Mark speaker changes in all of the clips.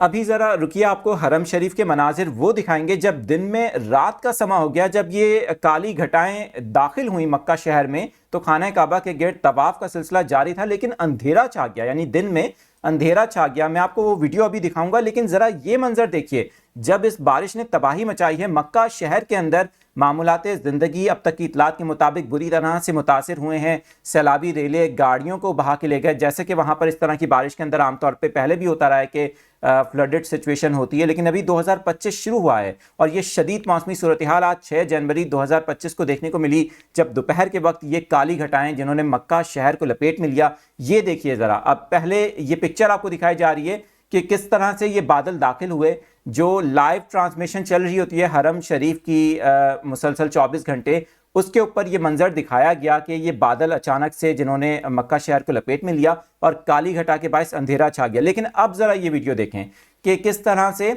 Speaker 1: ابھی ذرا رکیے، آپ کو حرم شریف کے مناظر وہ دکھائیں گے جب دن میں رات کا سما ہو گیا، جب یہ کالی گھٹائیں داخل ہوئیں مکہ شہر میں تو خانہ کعبہ کے گرد طواف کا سلسلہ جاری تھا، لیکن اندھیرا چھا گیا، یعنی دن میں اندھیرا چھا گیا۔ میں آپ کو وہ ویڈیو ابھی دکھاؤں گا، لیکن ذرا یہ منظر دیکھیے جب اس بارش نے تباہی مچائی ہے مکہ شہر کے اندر۔ معمولات زندگی اب تک کی اطلاعات کے مطابق بری طرح سے متاثر ہوئے ہیں۔ سیلابی ریلے گاڑیوں کو بہا کے لے گئے، جیسے کہ وہاں پر اس طرح کی بارش کے اندر عام طور پہ پہلے بھی ہوتا رہا ہے کہ فلڈڈ سچویشن ہوتی ہے، لیکن ابھی 2025 شروع ہوا ہے اور یہ شدید موسمی صورتحال آج 6 جنوری 2025 کو دیکھنے کو ملی، جب دوپہر کے وقت یہ کالی گھٹائیں جنہوں نے مکہ شہر کو لپیٹ میں لیا۔ یہ دیکھیے ذرا، اب پہلے یہ پکچر آپ کو دکھائی جا رہی ہے کہ کس طرح سے یہ بادل داخل ہوئے۔ جو لائیو ٹرانسمیشن چل رہی ہوتی ہے حرم شریف کی مسلسل 24 گھنٹے، اس کے اوپر یہ منظر دکھایا گیا کہ یہ بادل اچانک سے جنہوں نے مکہ شہر کو لپیٹ میں لیا اور کالی گھٹا کے باعث اندھیرا چھا گیا۔ لیکن اب ذرا یہ ویڈیو دیکھیں کہ کس طرح سے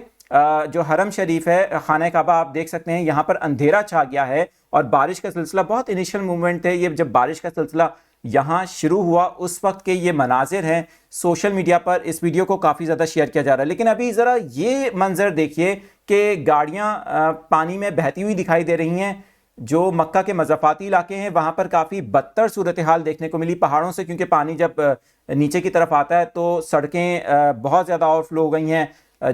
Speaker 1: جو حرم شریف ہے، خانہ کعبہ آپ دیکھ سکتے ہیں، یہاں پر اندھیرا چھا گیا ہے اور بارش کا سلسلہ بہت انیشل موومنٹ ہے۔ یہ جب بارش کا سلسلہ یہاں شروع ہوا اس وقت کے یہ مناظر ہیں، سوشل میڈیا پر اس ویڈیو کو کافی زیادہ شیئر کیا جا رہا ہے۔ لیکن ابھی ذرا یہ منظر دیکھیے کہ گاڑیاں پانی میں بہتی ہوئی دکھائی دے رہی ہیں۔ جو مکہ کے مضافاتی علاقے ہیں وہاں پر کافی بدتر صورتحال دیکھنے کو ملی پہاڑوں سے، کیونکہ پانی جب نیچے کی طرف آتا ہے تو سڑکیں بہت زیادہ اوور فلو ہو گئی ہیں۔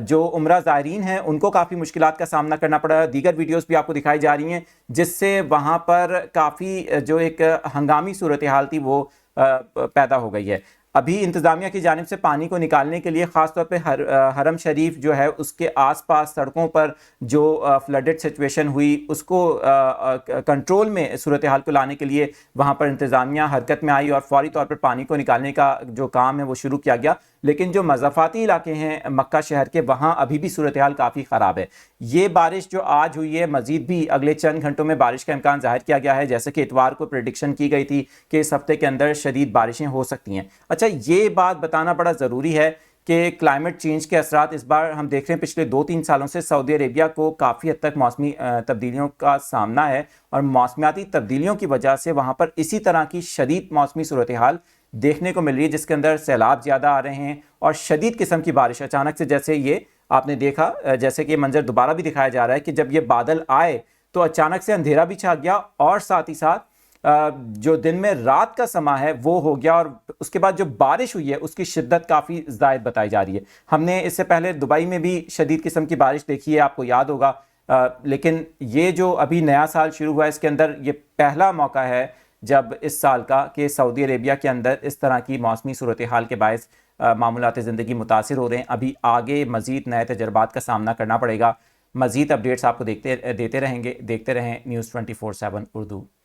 Speaker 1: جو عمرہ زائرین ہیں ان کو کافی مشکلات کا سامنا کرنا پڑا۔ دیگر ویڈیوز بھی آپ کو دکھائی جا رہی ہیں جس سے وہاں پر کافی جو ایک ہنگامی صورتحال تھی وہ پیدا ہو گئی ہے۔ ابھی انتظامیہ کی جانب سے پانی کو نکالنے کے لیے خاص طور پہ حرم شریف جو ہے اس کے آس پاس سڑکوں پر جو فلڈڈ سچویشن ہوئی اس کو کنٹرول میں صورتحال کو لانے کے لیے وہاں پر انتظامیہ حرکت میں آئی اور فوری طور پر پانی کو نکالنے کا جو کام ہے وہ شروع کیا گیا۔ لیکن جو مضافاتی علاقے ہیں مکہ شہر کے، وہاں ابھی بھی صورتحال کافی خراب ہے۔ یہ بارش جو آج ہوئی ہے، مزید بھی اگلے چند گھنٹوں میں بارش کا امکان ظاہر کیا گیا ہے، جیسے کہ اتوار کو پریڈکشن کی گئی تھی کہ اس ہفتے کے اندر شدید بارشیں ہو سکتی ہیں۔ اچھا، یہ بات بتانا بڑا ضروری ہے کہ کلائمیٹ چینج کے اثرات اس بار ہم دیکھ رہے ہیں پچھلے 2-3 سالوں سے سعودی عربیہ کو کافی حد تک موسمی تبدیلیوں کا سامنا ہے، اور موسمیاتی تبدیلیوں کی وجہ سے وہاں پر اسی طرح کی شدید موسمی صورتحال دیکھنے کو مل رہی ہے، جس کے اندر سیلاب زیادہ آ رہے ہیں اور شدید قسم کی بارش اچانک سے، جیسے یہ آپ نے دیکھا، جیسے کہ یہ منظر دوبارہ بھی دکھایا جا رہا ہے کہ جب یہ بادل آئے تو اچانک سے اندھیرا بھی چھا گیا اور ساتھ ہی ساتھ جو دن میں رات کا سما ہے وہ ہو گیا، اور اس کے بعد جو بارش ہوئی ہے اس کی شدت کافی زائد بتائی جا رہی ہے۔ ہم نے اس سے پہلے دبئی میں بھی شدید قسم کی بارش دیکھی ہے، آپ کو یاد ہوگا، لیکن یہ جو ابھی نیا سال شروع ہوا ہے اس کے اندر یہ پہلا موقع ہے جب اس سال کا کہ سعودی عربیہ کے اندر اس طرح کی موسمی صورتحال کے باعث معمولات زندگی متاثر ہو رہے ہیں۔ ابھی آگے مزید نئے تجربات کا سامنا کرنا پڑے گا۔ مزید اپڈیٹس آپ کو دیتے رہیں گے۔ دیکھتے رہیں نیوز 24/7 اردو۔